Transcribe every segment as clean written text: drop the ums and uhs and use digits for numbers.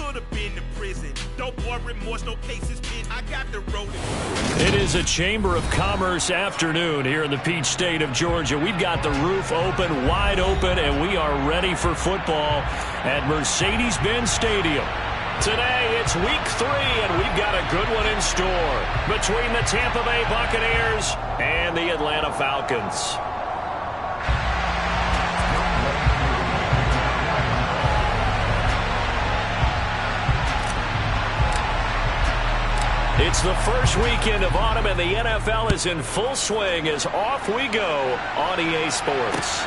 should have been to prison. No more remorse, no cases pinned. I got the road. It is a Chamber of Commerce afternoon here in the Peach State of Georgia. We've got the roof open, wide open, and we are ready for football at Mercedes-Benz Stadium. Today, it's week 3, and we've got a good one in store between the Tampa Bay Buccaneers and the Atlanta Falcons. It's the first weekend of autumn, and the NFL is in full swing as off we go on EA Sports.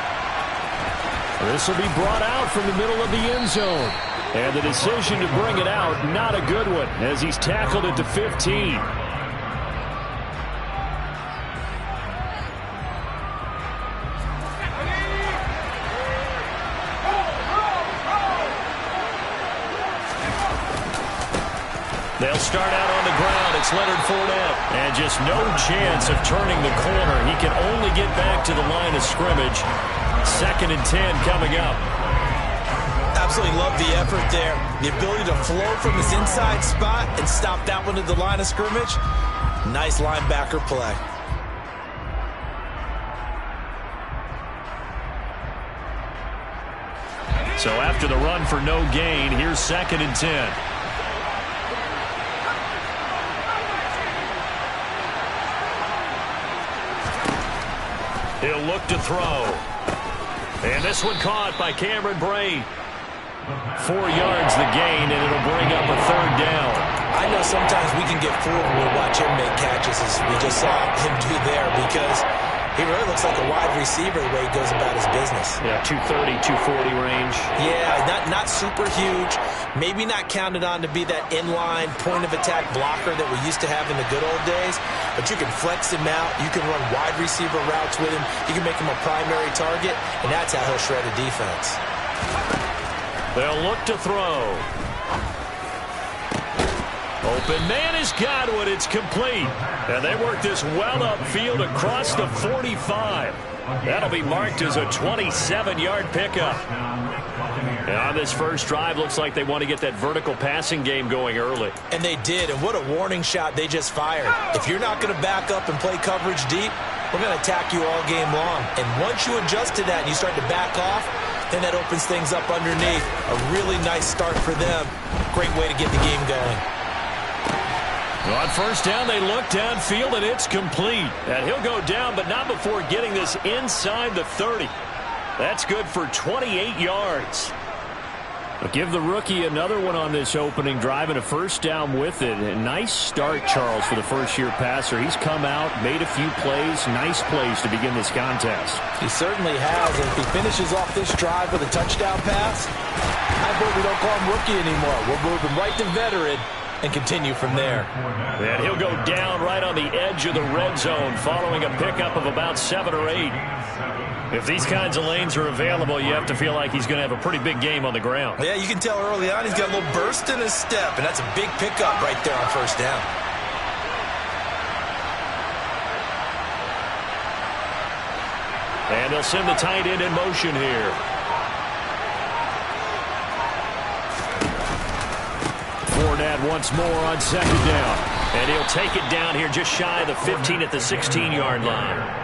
This will be brought out from the middle of the end zone. And the decision to bring it out, not a good one, as he's tackled at the 15. They'll start out on the ground. It's Leonard Fournette. And just no chance of turning the corner. He can only get back to the line of scrimmage. 2nd and 10 coming up. Absolutely love the effort there. The ability to flow from his inside spot and stop that one at the line of scrimmage. Nice linebacker play. So after the run for no gain, here's 2nd and 10. He'll look to throw. And this one caught by Cameron Brate. 4 yards the gain, and it'll bring up a 3rd down. I know sometimes we can get fooled when we watch him make catches, as we just saw him do there, because he really looks like a wide receiver the way he goes about his business. Yeah, 230, 240 range. Yeah, not super huge. Maybe not counted on to be that inline point-of-attack blocker that we used to have in the good old days. But you can flex him out. You can run wide receiver routes with him. You can make him a primary target, and that's how he'll shred a defense. They'll look to throw. Open man has got one. It's complete. And they work this well upfield across the 45. That'll be marked as a 27-yard pickup. And on this first drive, looks like they want to get that vertical passing game going early. And they did, and what a warning shot they just fired. If you're not going to back up and play coverage deep, we're going to attack you all game long. And once you adjust to that and you start to back off, then that opens things up underneath. A really nice start for them. Great way to get the game going. On first down, they look downfield, and it's complete. And he'll go down, but not before getting this inside the 30. That's good for 28 yards. But give the rookie another one on this opening drive and a first down with it. A nice start, Charles, for the first-year passer. He's come out, made a few plays, nice plays to begin this contest. He certainly has, and if he finishes off this drive with a touchdown pass, I hope we don't call him rookie anymore. We'll move him right to veteran and continue from there. And he'll go down right on the edge of the red zone following a pickup of about 7 or 8. If these kinds of lanes are available, you have to feel like he's going to have a pretty big game on the ground. Yeah, you can tell early on he's got a little burst in his step, and that's a big pickup right there on first down. And they'll send the tight end in motion here. Fournette once more on 2nd down. And he'll take it down here just shy of the 15 at the 16-yard line.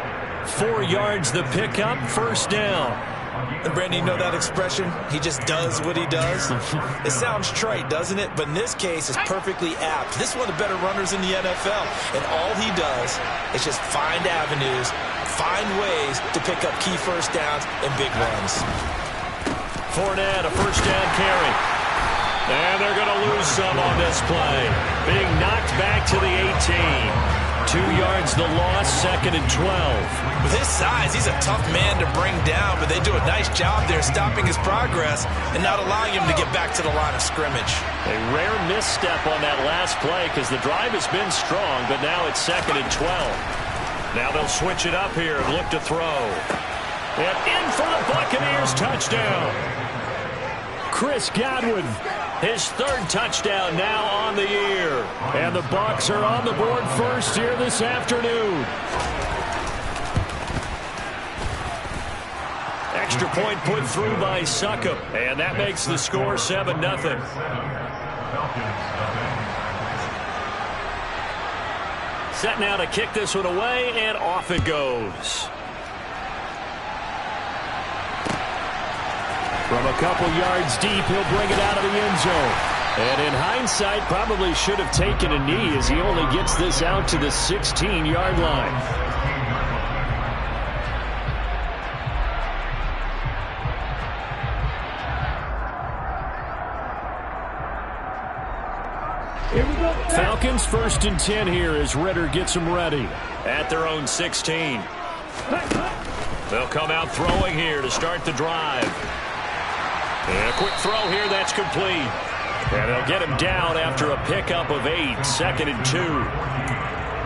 4 yards the pickup, first down. And Brandon, you know that expression? He just does what he does. It sounds trite, doesn't it? But in this case, it's perfectly apt. This is one of the better runners in the NFL. And all he does is just find avenues, find ways to pick up key first downs and big runs. Fournette, a first down carry. And they're going to lose some on this play. Being knocked back to the 18. 2 yards the loss, 2nd and 12. With his size, he's a tough man to bring down, but they do a nice job there stopping his progress and not allowing him to get back to the line of scrimmage. A rare misstep on that last play because the drive has been strong, but now it's 2nd and 12. Now they'll switch it up here and look to throw. And in for the Buccaneers, touchdown. Chris Godwin, his 3rd touchdown now on the year. And the Bucs are on the board first here this afternoon. extra point put through by Succop. And that makes the score 7-0. Set now to kick this one away, and off it goes. From a couple yards deep, he'll bring it out of the end zone. And in hindsight, probably should have taken a knee as he only gets this out to the 16-yard line. Falcons 1st and 10 here as Ritter gets them ready at their own 16. They'll come out throwing here to start the drive. And a quick throw here, that's complete. And they'll get him down after a pickup of 8, 2nd and 2.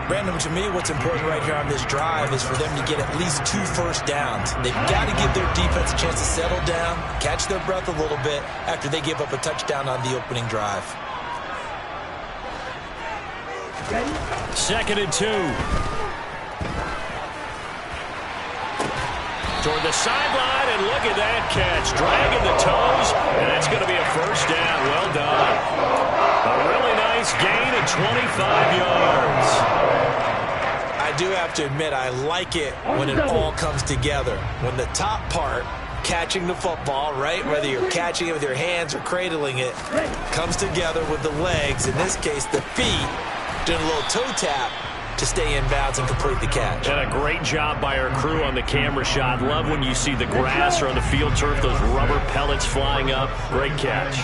Brandon, to me, what's important right here on this drive is for them to get at least 2 first downs. They've got to give their defense a chance to settle down, catch their breath a little bit after they give up a touchdown on the opening drive. 2nd and 2. Toward the sideline, and look at that catch. Dragging the toes, and that's going to be a first down. Well done. A really nice gain of 25 yards. I do have to admit, I like it when it all comes together. When the top part, catching the football, right, whether you're catching it with your hands or cradling it, comes together with the legs, in this case the feet, doing a little toe tap to stay in bounds and complete the catch. And a great job by our crew on the camera shot. Love when you see the grass or on the field turf, those rubber pellets flying up. Great catch.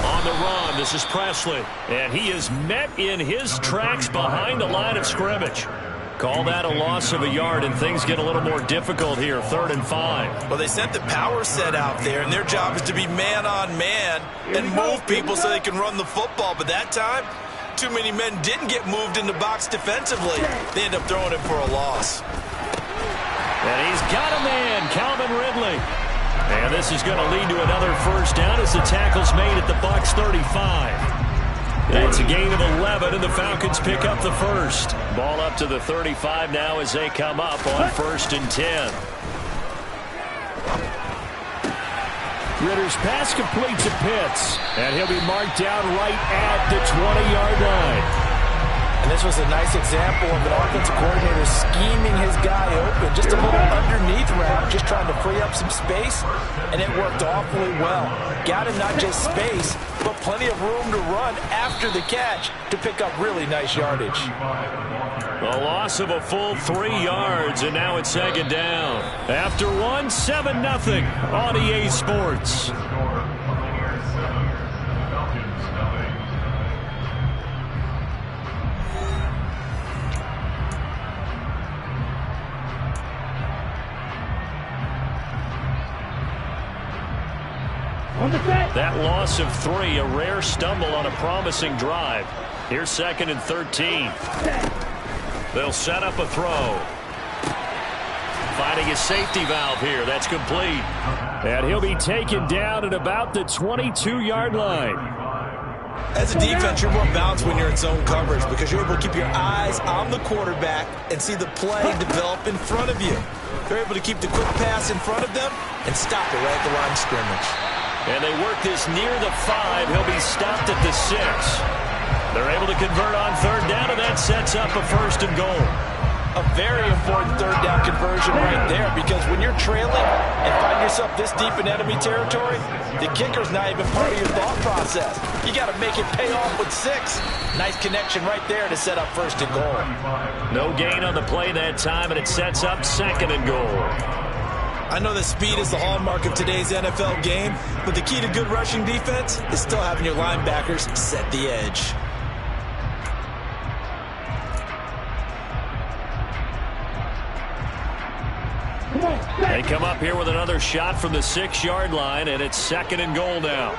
On the run, this is Presley. And he is met in his tracks behind the line of scrimmage. Call that a loss of a yard, and things get a little more difficult here, 3rd and 5. Well, they sent the power set out there, and their job is to be man-on-man and move people so they can run the football. But that time, too many men didn't get moved in the box defensively. They end up throwing him for a loss. And he's got a man, Calvin Ridley. And this is going to lead to another first down as the tackle's made at the Bucs 35. It's a gain of 11, and the Falcons pick up the first. Ball up to the 35 now as they come up on 1st and 10. Ritter's pass completes to Pitts, and he'll be marked down right at the 20-yard line. And this was a nice example of an offensive coordinator scheming his guy open. Just a little underneath route, just trying to free up some space, and it worked awfully well. Got him not just space, but plenty of room to run after the catch to pick up really nice yardage. A loss of a full 3 yards, and now it's 2nd down. After one, 7-0 on EA Sports. That loss of 3, a rare stumble on a promising drive. Here's 2nd and 13. They'll set up a throw. Finding his safety valve here. That's complete. And he'll be taken down at about the 22-yard line. As a defense, you're more balanced when you're in zone coverage because you're able to keep your eyes on the quarterback and see the play develop in front of you. They're able to keep the quick pass in front of them and stop it right at the line of scrimmage. And they work this near the 5. He'll be stopped at the 6. They're able to convert on 3rd down, and that sets up a 1st and goal. A very important 3rd down conversion right there because when you're trailing and find yourself this deep in enemy territory, the kicker's not even part of your thought process. You got to make it pay off with 6. Nice connection right there to set up 1st and goal. No gain on the play that time, and it sets up 2nd and goal. I know that speed is the hallmark of today's NFL game, but the key to good rushing defense is still having your linebackers set the edge. They come up here with another shot from the 6-yard line, and it's 2nd and goal now.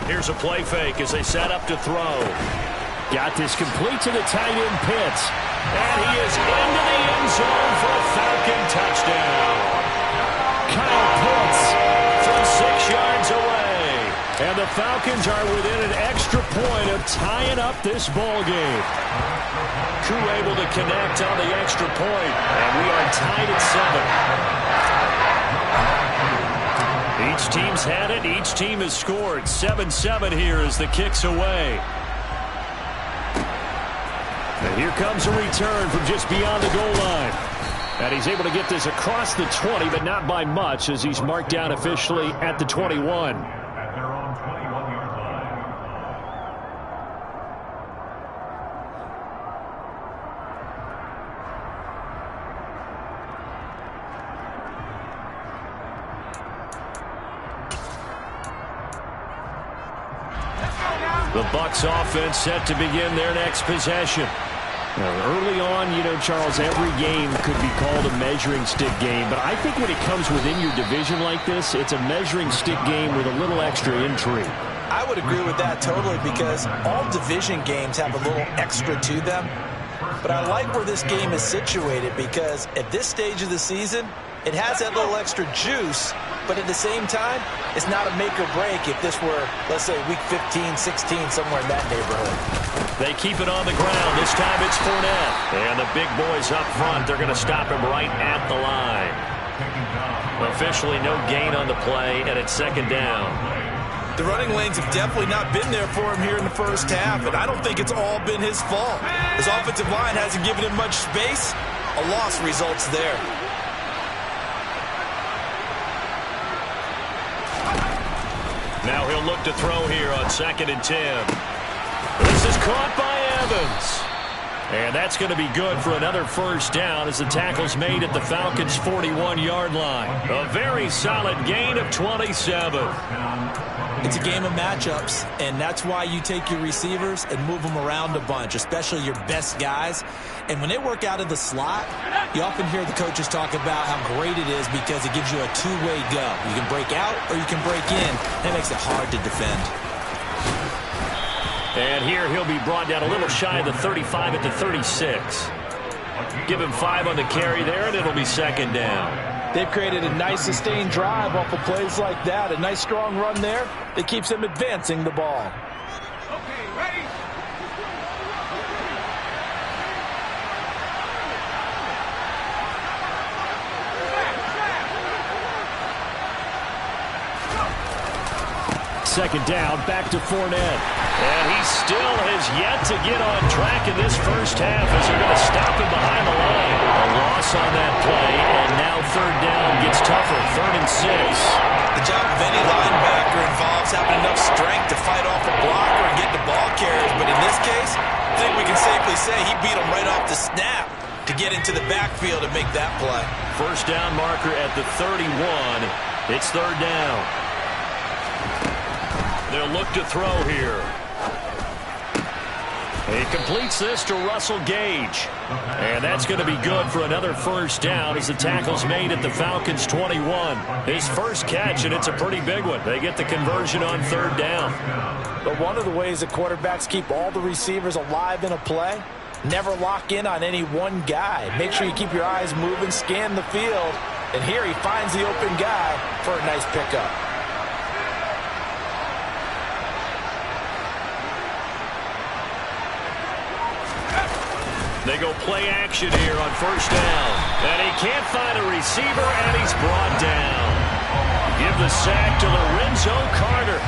Here's a play fake as they set up to throw. Got this complete to the tight end Pitts. And he is into the end zone for a Falcon touchdown. Kyle Pitts from 6 yards away. And the Falcons are within an extra point of tying up this ball game. Crew able to connect on the extra point, and we are tied at 7. Each team's had it. Each team has scored. 7-7 here as the kick's away. And here comes a return from just beyond the goal line. And he's able to get this across the 20, but not by much, as he's marked down officially at the 21. At their own 21-yard line. The Bucs offense set to begin their next possession. Now, early on, you know, Charles, every game could be called a measuring stick game. But I think when it comes within your division like this, it's a measuring stick game with a little extra intrigue. I would agree with that totally, because all division games have a little extra to them. But I like where this game is situated, because at this stage of the season, it has that little extra juice. But at the same time, it's not a make or break if this were, let's say, week 15, 16, somewhere in that neighborhood. They keep it on the ground. This time it's Fournette. And the big boys up front, they're going to stop him right at the line. Officially no gain on the play, and it's second down. The running lanes have definitely not been there for him here in the first half, and I don't think it's all been his fault. His offensive line hasn't given him much space. A loss results there. Now he'll look to throw here on 2nd and 10. This is caught by Evans. And that's going to be good for another first down as the tackle's made at the Falcons' 41-yard line. A very solid gain of 27. It's a game of matchups, and that's why you take your receivers and move them around a bunch, especially your best guys. And when they work out of the slot, you often hear the coaches talk about how great it is because it gives you a two-way go. You can break out or you can break in. That makes it hard to defend. And here he'll be brought down a little shy of the 35 at the 36. Give him 5 on the carry there, and it'll be second down. They've created a nice sustained drive off of plays like that. A nice strong run there that keeps them advancing the ball. Okay, ready? Second down, back to Fournette. And he still has yet to get on track in this first half as they're going to stop him behind the line. A loss on that play, and now third down gets tougher, 3rd and 6. The job of any linebacker involves having enough strength to fight off a blocker and get the ball carriers. But in this case, I think we can safely say he beat him right off the snap to get into the backfield and make that play. First down marker at the 31. It's third down. They'll look to throw here. He completes this to Russell Gage. And that's going to be good for another first down as the tackle's made at the Falcons' 21. His first catch, and it's a pretty big one. They get the conversion on third down. But one of the ways that quarterbacks keep all the receivers alive in a play, never lock in on any one guy. Make sure you keep your eyes moving, scan the field. And here he finds the open guy for a nice pickup. They go play action here on first down. And he can't find a receiver, and he's brought down. Give the sack to Lorenzo Carter.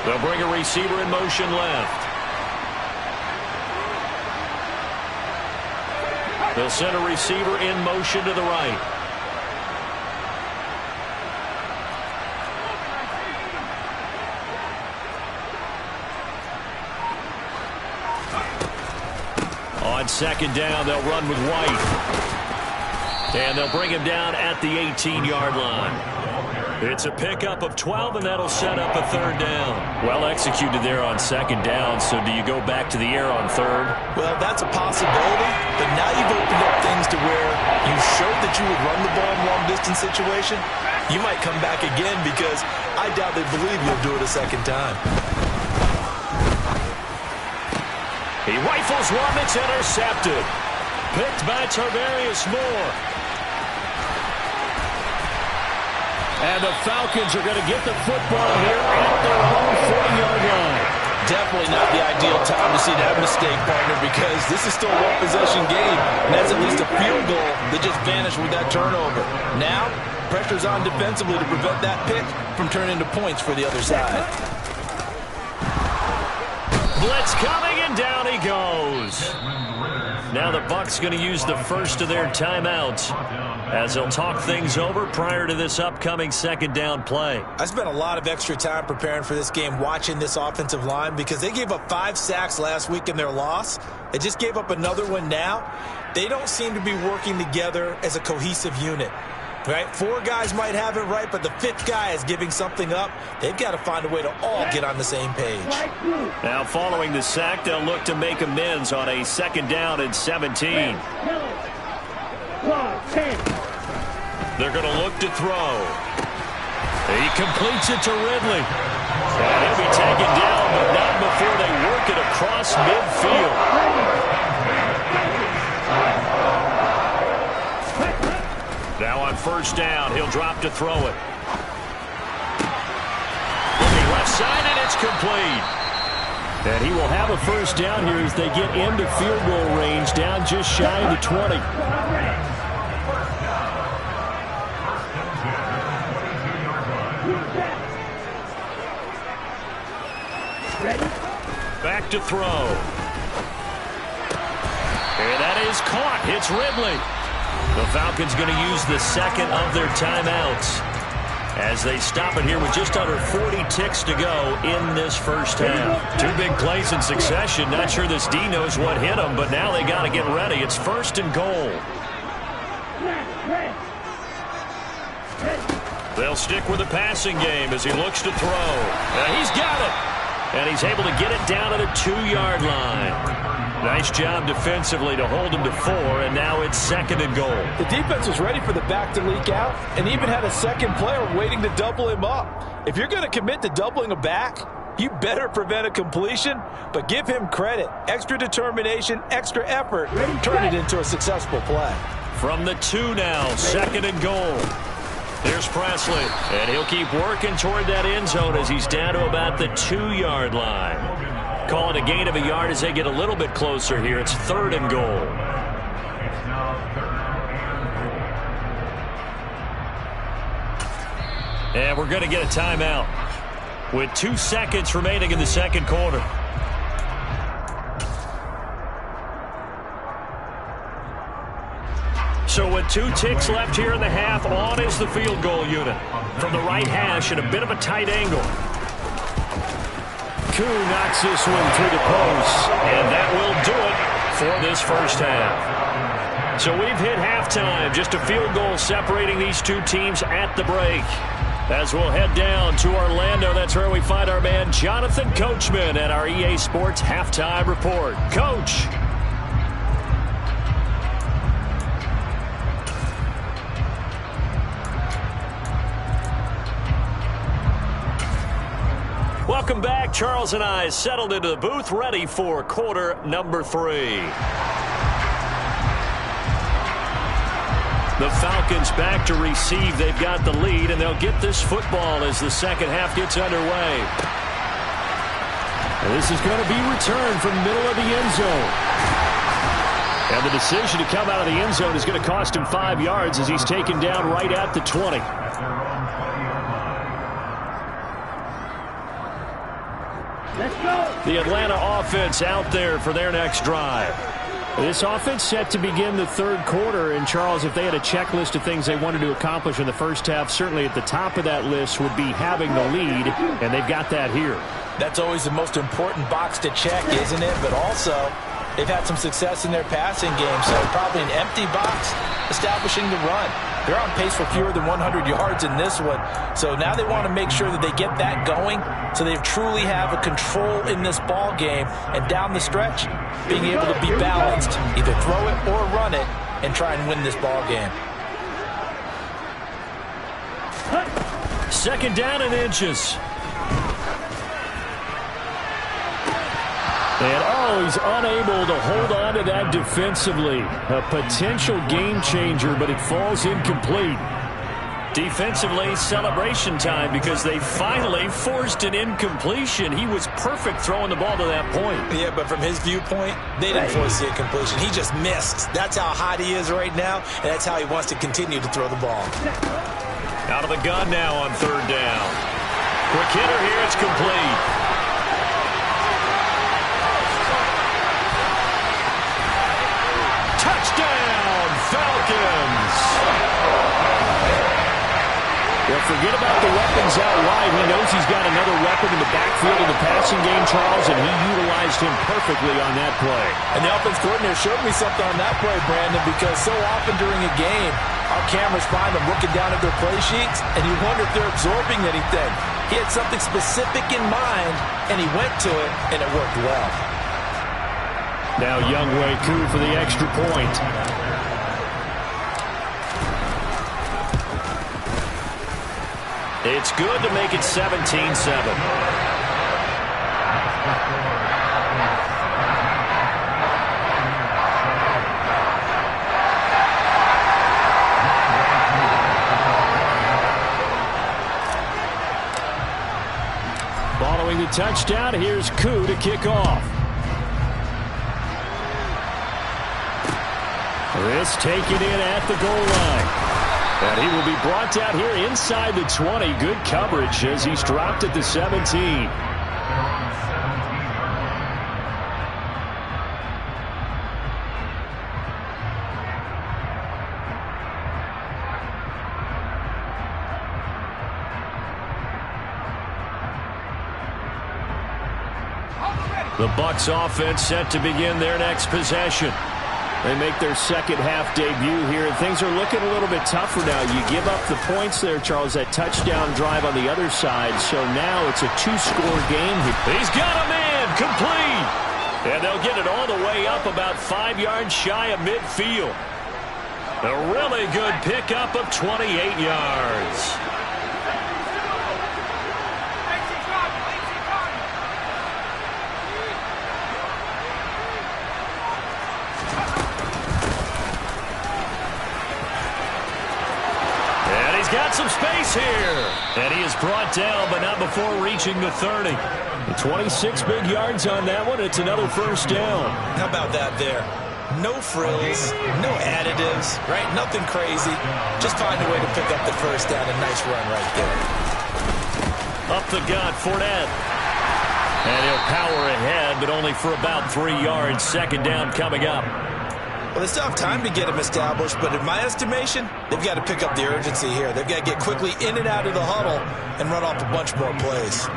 They'll bring a receiver in motion left. They'll send a receiver in motion to the right. On second down, they'll run with White. And they'll bring him down at the 18-yard line. It's a pickup of 12, and that'll set up a third down. Well executed there on second down, so do you go back to the air on third? Well, that's a possibility, but now you've opened up things to where you showed that you would run the ball in long-distance situation. You might come back again because I doubt they believe you'll do it a second time. He rifles one that's intercepted. Picked by Tarvarius Moore. And the Falcons are going to get the football here at their own 40-yard line. Definitely not the ideal time to see that mistake, partner, because this is still a one-possession game, and that's at least a field goal that just vanished with that turnover. Now, pressure's on defensively to prevent that pick from turning into points for the other side. Blitz coming, and down he goes. Now the Bucs going to use the first of their timeouts as they'll talk things over prior to this upcoming second down play. I spent a lot of extra time preparing for this game watching this offensive line because they gave up 5 sacks last week in their loss. They just gave up another one now. They don't seem to be working together as a cohesive unit. Right? 4 guys might have it right, but the 5th guy is giving something up. They've got to find a way to all get on the same page. Now following the sack, they'll look to make amends on a second down and 17. They're going to look to throw. He completes it to Ridley. And he'll be taken down, but not before they work it across midfield. Now on first down, he'll drop to throw it. Looking left side, and it's complete. And he will have a first down here as they get into field goal range, down just shy of the 20. Back to throw. And that is caught. It's Ridley. The Falcons going to use the second of their timeouts as they stop it here with just under 40 ticks to go in this first half. 2 big plays in succession. Not sure this D knows what hit them, but now they got to get ready. It's first and goal. They'll stick with the passing game as he looks to throw. He's got it. And he's able to get it down to the 2-yard line. Nice job defensively to hold him to 4, and now it's second and goal. The defense was ready for the back to leak out and even had a second player waiting to double him up. If you're going to commit to doubling a back, you better prevent a completion, but give him credit. Extra determination, extra effort, turn it into a successful play. From the 2 now, second and goal. Here's Presley, and he'll keep working toward that end zone as he's down to about the 2-yard line. Call it a gain of a yard as they get a little bit closer here. It's third and goal. And we're going to get a timeout with 2 seconds remaining in the second quarter. So with 2 ticks left here in the half, on is the field goal unit. From the right hash at a bit of a tight angle. Koo knocks this one through the post, and that will do it for this first half. So we've hit halftime, just a field goal separating these 2 teams at the break. As we'll head down to Orlando, that's where we find our man Jonathan Coachman at our EA Sports Halftime Report. Coach. Welcome back. Charles and I settled into the booth, ready for quarter number 3. The Falcons back to receive. They've got the lead, and they'll get this football as the second half gets underway. And this is going to be returned from middle of the end zone. And the decision to come out of the end zone is going to cost him 5 yards as he's taken down right at the 20. The Atlanta offense out there for their next drive. This offense set to begin the third quarter, and Charles, if they had a checklist of things they wanted to accomplish in the first half, certainly at the top of that list would be having the lead, and they've got that here. That's always the most important box to check, isn't it? But also, they've had some success in their passing game, so probably an empty box establishing the run. They're on pace for fewer than 100 yards in this one. So now they want to make sure that they get that going so they truly have a control in this ball game. And down the stretch, being able to be balanced, either throw it or run it, and try and win this ball game. Second down and inches. And he's unable to hold on to that defensively. A potential game changer, but it falls incomplete. Defensively, celebration time because they finally forced an incompletion. He was perfect throwing the ball to that point. Yeah, but from his viewpoint, they didn't force the incompletion. He just missed. That's how hot he is right now, and that's how he wants to continue to throw the ball. Out of the gun now on third down. Quick hitter here, it's complete. Touchdown, Falcons! Well, forget about the weapons out wide. He knows he's got another weapon in the backfield of the passing game, Charles, and he utilized him perfectly on that play. And the offense coordinator showed me something on that play, Brandon, because so often during a game, our cameras find them looking down at their play sheets, and you wonder if they're absorbing anything. He had something specific in mind, and he went to it, and it worked well. Now yr2 for the extra point. It's good to make it 17-7. Following the touchdown, here's Koo to kick off. This taken in at the goal line. And he will be brought down here inside the 20. Good coverage as he's dropped at the 17. The Bucs offense set to begin their next possession. They make their second half debut here, and things are looking a little bit tougher now. You give up the points there, Charles, that touchdown drive on the other side. So now it's a two-score game. He's got a man complete. And they'll get it all the way up about 5 yards shy of midfield. A really good pickup of 28 yards. Got some space here. And he is brought down, but not before reaching the 30. 26 big yards on that one. It's another first down. How about that there? No frills, no additives, right? Nothing crazy. Just find a way to pick up the first down. A nice run right there. Up the gut, Fournette. And he'll power ahead, but only for about 3 yards. Second down coming up. Well, they still have time to get him established, but in my estimation, they've got to pick up the urgency here. They've got to get quickly in and out of the huddle and run off a bunch more plays.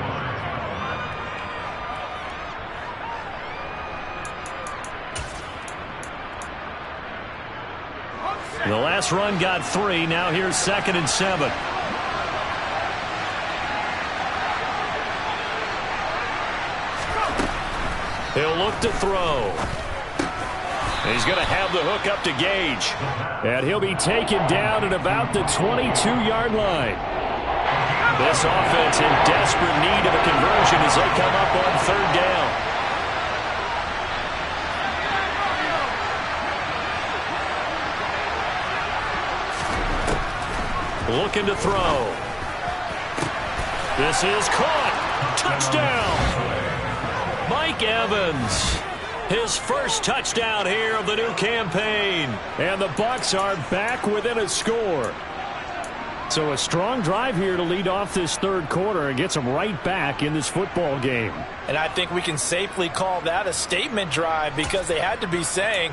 The last run got 3. Now here's 2nd and 7. He'll look to throw. He's going to have the hook up to Gage. And he'll be taken down at about the 22-yard line. This offense in desperate need of a conversion as they come up on third down. Looking to throw. This is caught. Touchdown. Mike Evans. His first touchdown here of the new campaign. And the Bucs are back within a score. So a strong drive here to lead off this third quarter and gets them right back in this football game. And I think we can safely call that a statement drive because they had to be saying,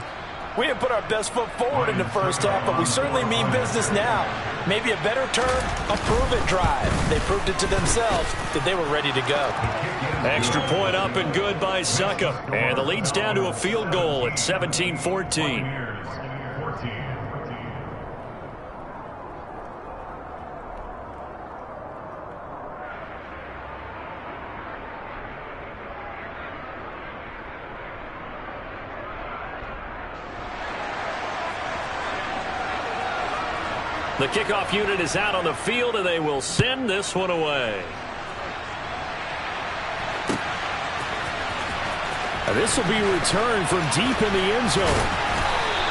we didn't put our best foot forward in the first half, but we certainly mean business now. Maybe a better term, a prove-it drive. They proved it to themselves that they were ready to go. Extra point up and good by Suckup. And the lead's down to a field goal at 17-14. The kickoff unit is out on the field, and they will send this one away. This will be returned from deep in the end zone.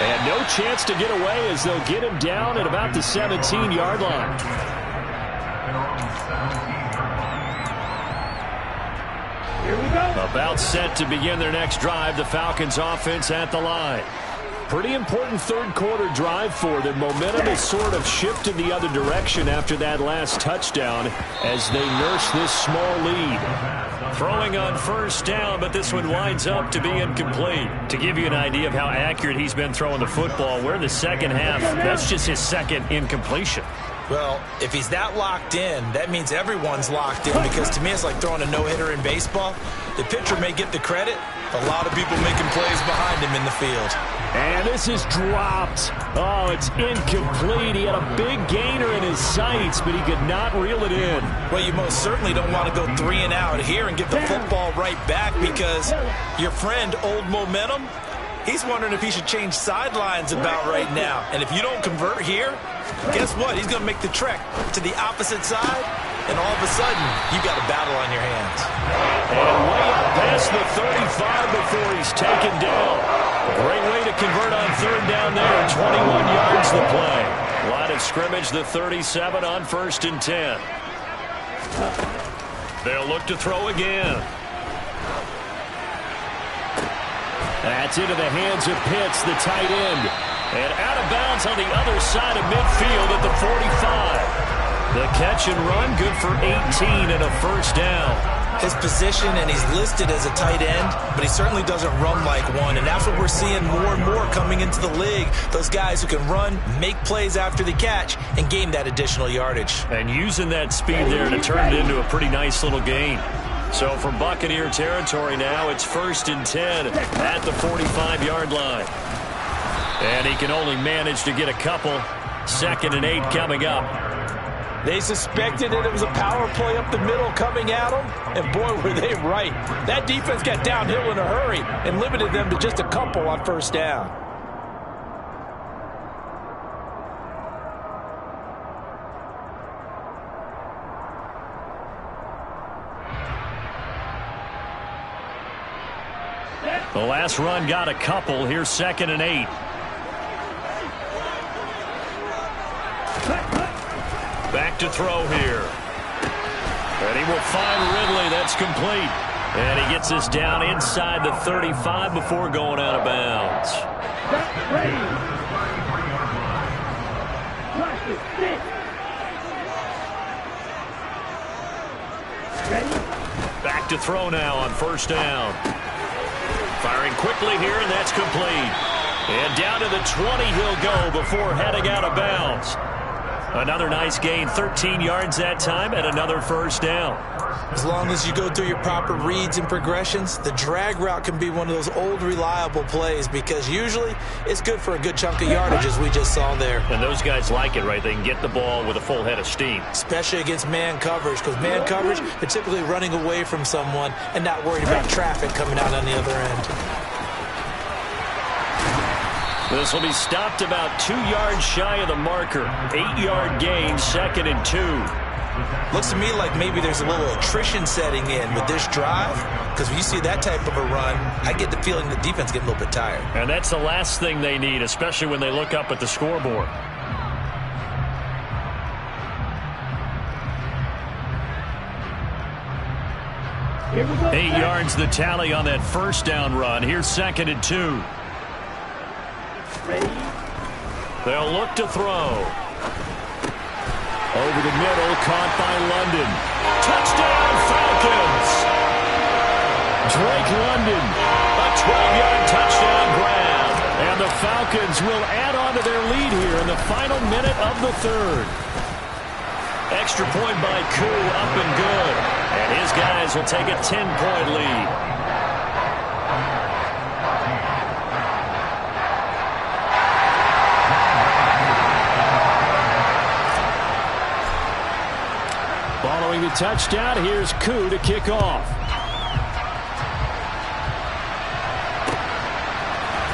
And no chance to get away as they'll get him down at about the 17-yard line. Here we go. About set to begin their next drive, the Falcons offense at the line. Pretty important third quarter drive for them. Momentum has sort of shifted the other direction after that last touchdown as they nurse this small lead. Throwing on first down, but this one winds up to be incomplete. To give you an idea of how accurate he's been throwing the football, we're in the second half. That's just his second incompletion. Well, if he's that locked in, that means everyone's locked in, because to me it's like throwing a no-hitter in baseball. The pitcher may get the credit, but a lot of people making plays behind him in the field. And this is dropped. Oh, it's incomplete. He had a big gainer in his sights, but he could not reel it in. Well, you most certainly don't want to go 3 and out here and get the football right back, because your friend, Old Momentum, he's wondering if he should change sidelines about right now. And if you don't convert here, guess what? He's going to make the trek to the opposite side, and all of a sudden, you got a battle on your hands. And way up past the 35 before he's taken down. Great way to convert on third down there. 21 yards the play. Line of scrimmage, the 37 on 1st and 10. They'll look to throw again. That's into the hands of Pitts, the tight end. And out of bounds on the other side of midfield at the 45. The catch and run, good for 18 and a first down. His position, and he's listed as a tight end, but he certainly doesn't run like one, and that's what we're seeing more and more coming into the league. Those guys who can run, make plays after the catch, and gain that additional yardage. And using that speed there to turn it into a pretty nice little gain. So from Buccaneer territory now, it's 1st and 10 at the 45-yard line. And he can only manage to get a couple. 2nd and 8 coming up. They suspected that it was a power play up the middle coming at them, and boy, were they right. That defense got downhill in a hurry and limited them to just a couple on first down. The last run got a couple. Here's 2nd and 8. Back to throw here. And he will find Ridley. That's complete. And he gets this down inside the 35 before going out of bounds. Back to throw now on first down. Firing quickly here, and that's complete. And down to the 20 he'll go before heading out of bounds. Another nice gain, 13 yards that time, and another first down. As long as you go through your proper reads and progressions, the drag route can be one of those old reliable plays, because usually it's good for a good chunk of yardage, as we just saw there. And those guys like it, right? They can get the ball with a full head of steam. Especially against man coverage, because man coverage, they're typically running away from someone and not worried about traffic coming out on the other end. This will be stopped about 2 yards shy of the marker. 8-yard gain, 2nd and 2. Looks to me like maybe there's a little attrition setting in with this drive, because when you see that type of a run, I get the feeling the defense getting a little bit tired. And that's the last thing they need, especially when they look up at the scoreboard. Here we go. 8 yards the tally on that first down run. Here's 2nd and 2. They'll look to throw. Over the middle, caught by London. Touchdown, Falcons! Drake London, a 12-yard touchdown grab. And the Falcons will add on to their lead here in the final minute of the third. Extra point by Koo, up and good. And his guys will take a 10-point lead. Following the touchdown, here's Koo to kick off.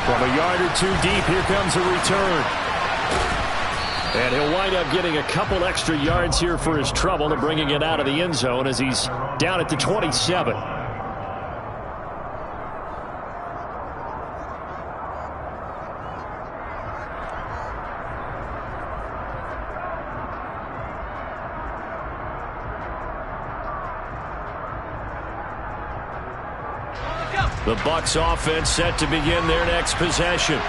From a yard or two deep, here comes a return. And he'll wind up getting a couple extra yards here for his trouble and bringing it out of the end zone as he's down at the 27. The Bucs offense set to begin their next possession.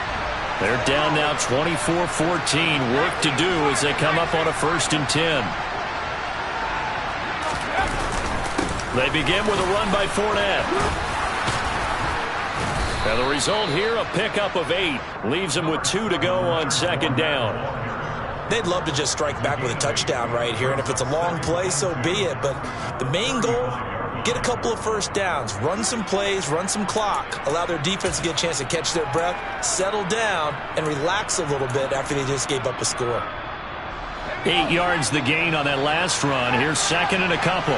They're down now 24-14. Work to do as they come up on a 1st and 10. They begin with a run by Fournette. And the result here, a pickup of 8. Leaves them with 2 to go on 2nd down. They'd love to just strike back with a touchdown right here, and if it's a long play, so be it. But the main goal, get a couple of 1st downs, run some plays, run some clock, allow their defense to get a chance to catch their breath, settle down, and relax a little bit after they just gave up a score. 8 yards the gain on that last run. Here's 2nd and a couple.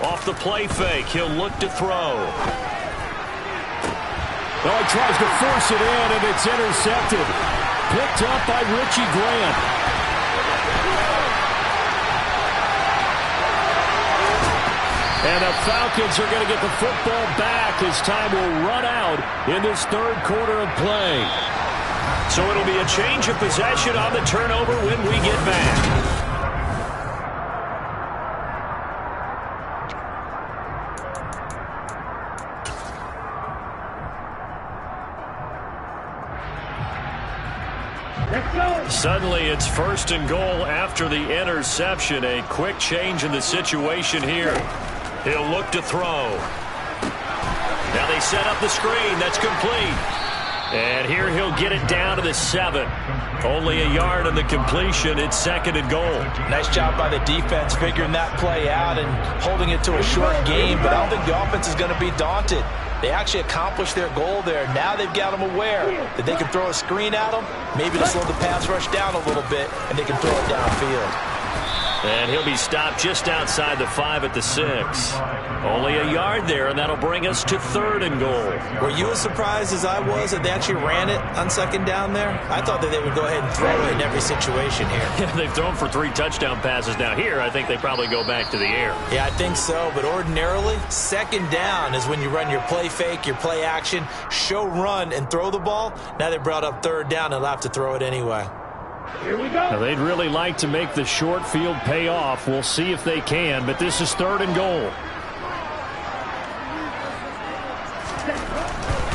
Off the play fake, he'll look to throw. Oh, he tries to force it in, and it's intercepted. Picked up by Richie Grant. And the Falcons are going to get the football back as time will run out in this 3rd quarter of play. So it'll be a change of possession on the turnover when we get back. Suddenly, it's 1st and goal after the interception. A quick change in the situation here. He'll look to throw. Now they set up the screen. That's complete. And here he'll get it down to the 7. Only a yard on the completion. It's 2nd and goal. Nice job by the defense figuring that play out and holding it to a short game. But I don't think the offense is going to be daunted. They actually accomplished their goal there. Now they've got them aware that they can throw a screen at them, maybe to slow the pass rush down a little bit, and they can throw it downfield. And he'll be stopped just outside the 5 at the 6. Only a yard there, and that'll bring us to 3rd and goal. Were you as surprised as I was that they actually ran it on 2nd down there? I thought that they would go ahead and throw it in every situation here. Yeah, they've thrown for 3 touchdown passes now. Here, I think they probably go back to the air. Yeah, I think so, but ordinarily, 2nd down is when you run your play fake, your play action, show run, and throw the ball. Now they brought up 3rd down, and they'll have to throw it anyway. Here we go. Now, they'd really like to make the short field pay off. We'll see if they can, but this is 3rd and goal.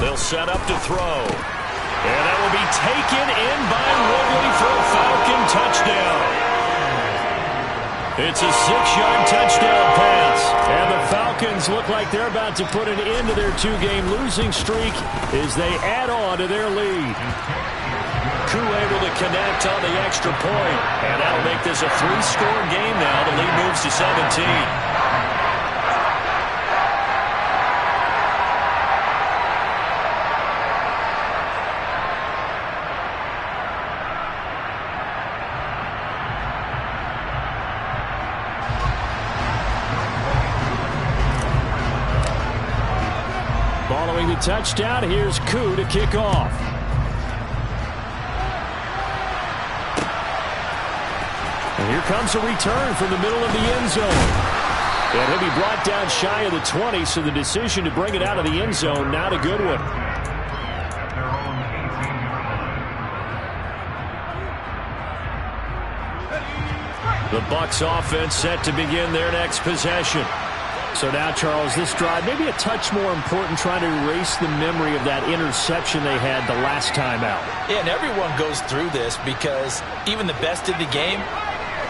They'll set up to throw. And that will be taken in by Ridley for a Falcon touchdown. It's a 6-yard touchdown pass. And the Falcons look like they're about to put an end to their 2-game losing streak as they add on to their lead. Able to connect on the extra point, and that'll make this a 3-score game now. The lead moves to 17. Following the touchdown, here's Koo to kick off. And here comes a return from the middle of the end zone. And he'll be brought down shy of the 20, so the decision to bring it out of the end zone, not a good one. The Bucs offense set to begin their next possession. So now, Charles, this drive maybe a touch more important, trying to erase the memory of that interception they had the last time out. Yeah, and everyone goes through this because even the best of the game,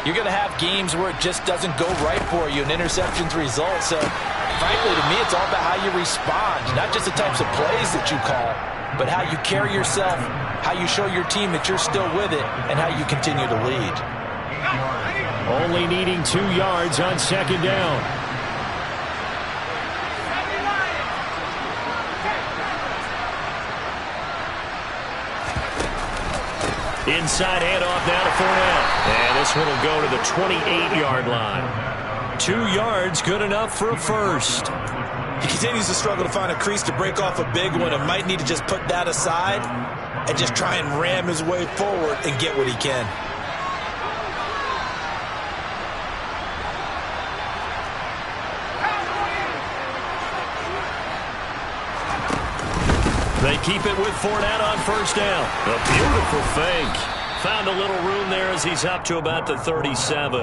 you're going to have games where it just doesn't go right for you, and interceptions result. So, frankly, to me, it's all about how you respond, not just the types of plays that you call, but how you carry yourself, how you show your team that you're still with it, and how you continue to lead. Only needing 2 yards on 2nd down. Inside handoff now to Fournette. And this one will go to the 28-yard line. 2 yards, good enough for a first. He continues to struggle to find a crease to break off a big one and might need to just put that aside and just try and ram his way forward and get what he can. They keep it with Fournette on first down. A beautiful fake. Found a little room there as he's up to about the 37.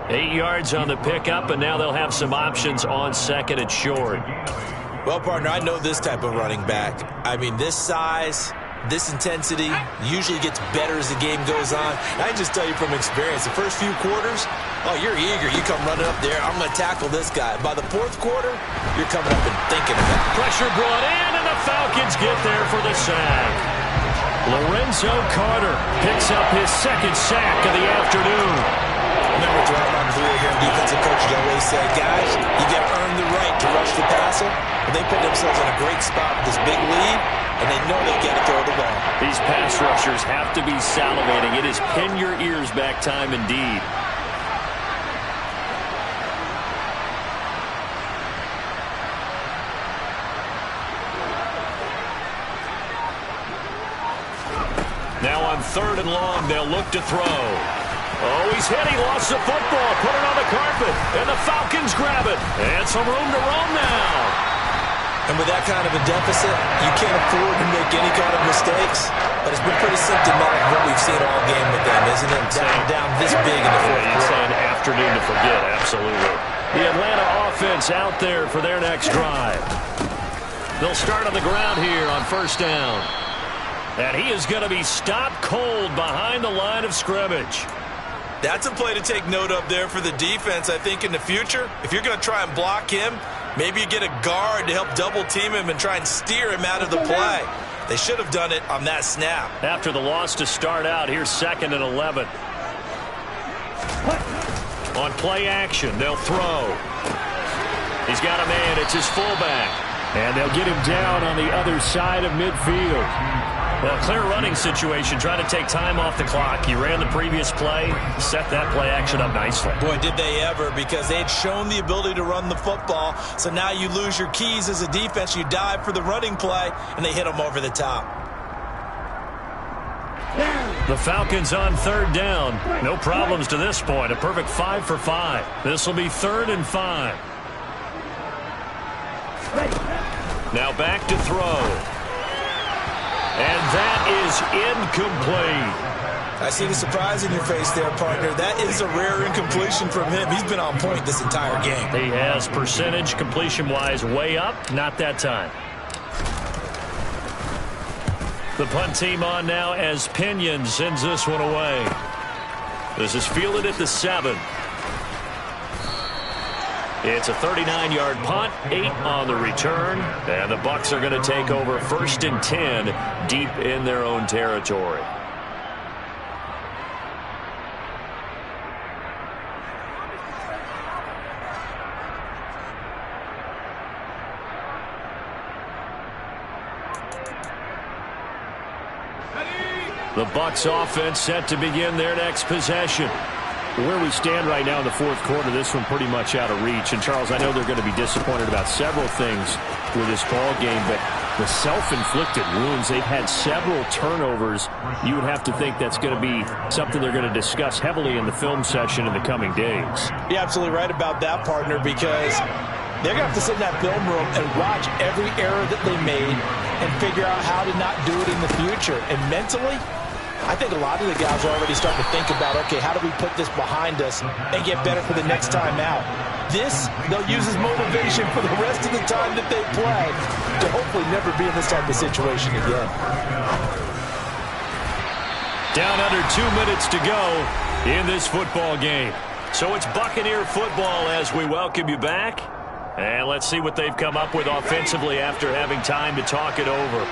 8 yards on the pickup, and now they'll have some options on second and short. Well, partner, I know this type of running back. I mean, this size, this intensity usually gets better as the game goes on. And I can just tell you from experience, the first few quarters, oh, you're eager. You come running up there, I'm going to tackle this guy. By the fourth quarter, you're coming up and thinking about it. Pressure brought in, and the Falcons get there for the sack. Lorenzo Carter picks up his second sack of the afternoon. Remember, throughout my career here, defensive coaches always say, guys, you got to earn the right to rush the passer. And they put themselves in a great spot with this big lead, and they know they got to throw the ball. These pass rushers have to be salivating. It is pin your ears back time indeed. Now on 3rd and long, they'll look to throw. Oh, he's hit. He lost the football. Put it on the carpet. And the Falcons grab it. And some room to roam now. And with that kind of a deficit, you can't afford to make any kind of mistakes. But it's been pretty symptomatic of what we've seen all game with them, isn't it? Down this big in the fourth quarter. It's an afternoon to forget, absolutely. The Atlanta offense out there for their next drive. They'll start on the ground here on first down. And he is going to be stopped cold behind the line of scrimmage. That's a play to take note of there for the defense, I think, in the future. If you're going to try and block him, maybe you get a guard to help double-team him and try and steer him out of the play. They should have done it on that snap. After the loss to start out, here's 2nd and 11. On play action, they'll throw. He's got a man. It's his fullback. And they'll get him down on the other side of midfield. Well, clear running situation, trying to take time off the clock. He ran the previous play, set that play action up nicely. Boy, did they ever, because they had shown the ability to run the football. So now you lose your keys as a defense. You dive for the running play, and they hit them over the top. The Falcons on 3rd down. No problems to this point. A perfect 5 for 5. This will be 3rd and 5. Now back to throw. And that is incomplete. I see the surprise in your face there, partner. That is a rare incompletion from him. He's been on point this entire game. He has percentage completion-wise way up. Not that time. The punt team on now as Pinion sends this one away. This is fielded at the 7. It's a 39-yard punt, 8 on the return, and the Bucs are going to take over 1st and 10 deep in their own territory. The Bucs offense set to begin their next possession. Where we stand right now in the fourth quarter, this one pretty much out of reach. And, Charles, I know they're going to be disappointed about several things with this ball game, but the self-inflicted wounds, they've had several turnovers. You would have to think that's going to be something they're going to discuss heavily in the film session in the coming days. You're absolutely right about that, partner, because they're going to have to sit in that film room and watch every error that they made and figure out how to not do it in the future. And mentally, I think a lot of the guys are already starting to think about, okay, how do we put this behind us and get better for the next time out? This, they'll use as motivation for the rest of the time that they play to hopefully never be in this type of situation again. Down under 2 minutes to go in this football game. So it's Buccaneer football as we welcome you back. And let's see what they've come up with offensively after having time to talk it over.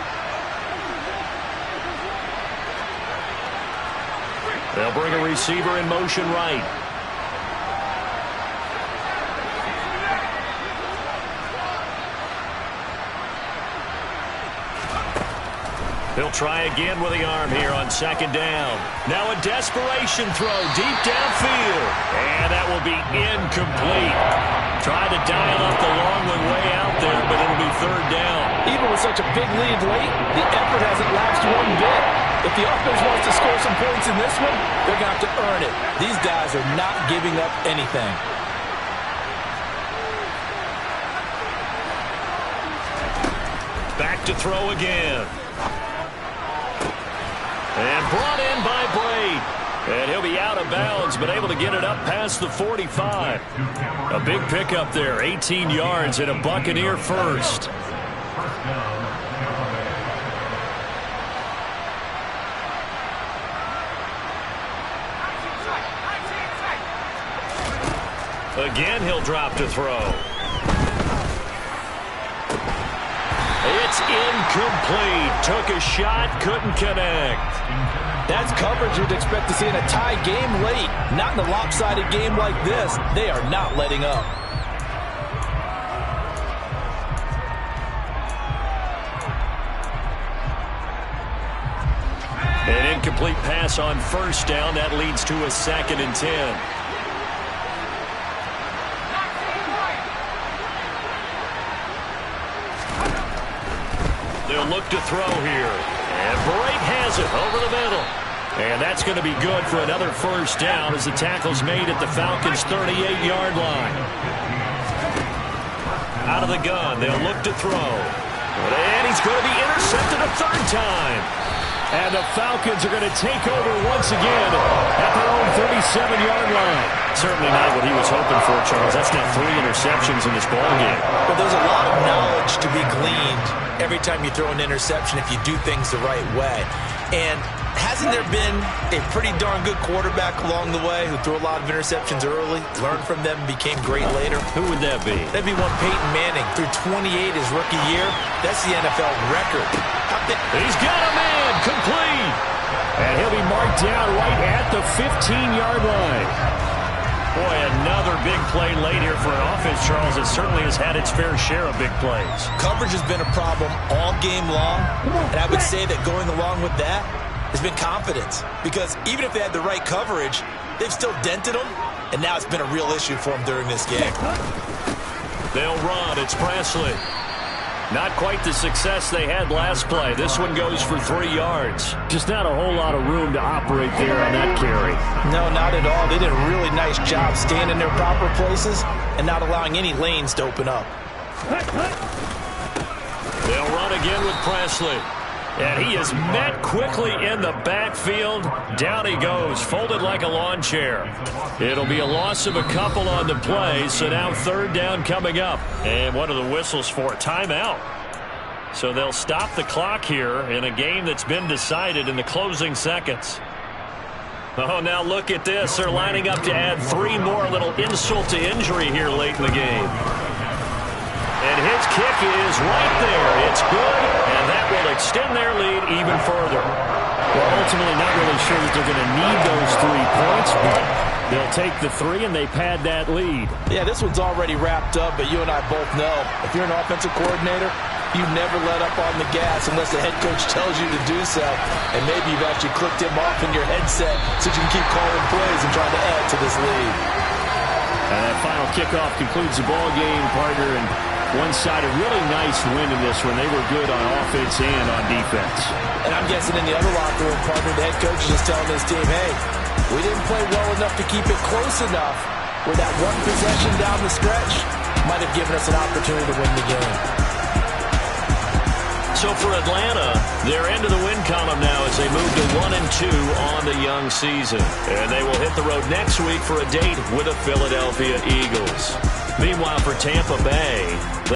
They'll bring a receiver in motion right. He'll try again with the arm here on second down. Now a desperation throw deep downfield. And that will be incomplete. Tried to dial up the long one way out there, but it'll be third down. Even with such a big lead late, the effort hasn't lapsed one bit. If the offense wants to score some points in this one, they're going to have to earn it. These guys are not giving up anything. Back to throw again. And brought in by Braid. And he'll be out of bounds, but able to get it up past the 45. A big pickup there, 18 yards and a Buccaneer first. Again, he'll drop to throw. It's incomplete. Took a shot, couldn't connect. That's coverage you'd expect to see in a tie game late. Not in a lopsided game like this. They are not letting up. An incomplete pass on first down. That leads to a 2nd and 10. They'll look to throw here. And Braid has it over the middle. And that's going to be good for another first down as the tackle's made at the Falcons' 38-yard line. Out of the gun, they'll look to throw. And he's going to be intercepted a third time. And the Falcons are going to take over once again at their own 37-yard line. Certainly not what he was hoping for, Charles. That's now 3 interceptions in this ballgame. But there's a lot of knowledge to be gleaned every time you throw an interception if you do things the right way. And hasn't there been a pretty darn good quarterback along the way who threw a lot of interceptions early, learned from them, and became great later? Who would that be? That'd be one Peyton Manning. Threw 28 his rookie year. That's the NFL record. He's got a man complete. And he'll be marked down right at the 15-yard line. Boy, another big play late here for an offense, Charles, that certainly has had its fair share of big plays. Coverage has been a problem all game long, and I would say that going along with that has been confidence. Because even if they had the right coverage, they've still dented them, and now it's been a real issue for them during this game. They'll run. It's Presley. Not quite the success they had last play. This one goes for 3 yards. Just not a whole lot of room to operate there on that carry. No, not at all. They did a really nice job staying in their proper places and not allowing any lanes to open up. They'll run again with Presley. And he is met quickly in the backfield. Down he goes, folded like a lawn chair. It'll be a loss of a couple on the play, so now third down coming up. And what are the whistles for? Timeout. So they'll stop the clock here in a game that's been decided in the closing seconds. Oh, now look at this. They're lining up to add 3 more, little insult to injury here late in the game. And his kick is right there. It's good, and that will extend their lead even further. Well, ultimately not really sure that they're going to need those 3 points, but they'll take the 3 and they pad that lead. Yeah, this one's already wrapped up, but you and I both know if you're an offensive coordinator, you never let up on the gas unless the head coach tells you to do so. And maybe you've actually clicked him off in your headset so you can keep calling plays and trying to add to this lead. And that final kickoff concludes the ball game, partner, and one side a really nice win in this one. They were good on offense and on defense. And I'm guessing in the other locker room, partner, the head coach is just telling his team, hey, we didn't play well enough to keep it close enough where that one possession down the stretch might have given us an opportunity to win the game. So for Atlanta, they're into the win column now as they move to 1-2 on the young season. And they will hit the road next week for a date with the Philadelphia Eagles. Meanwhile, for Tampa Bay,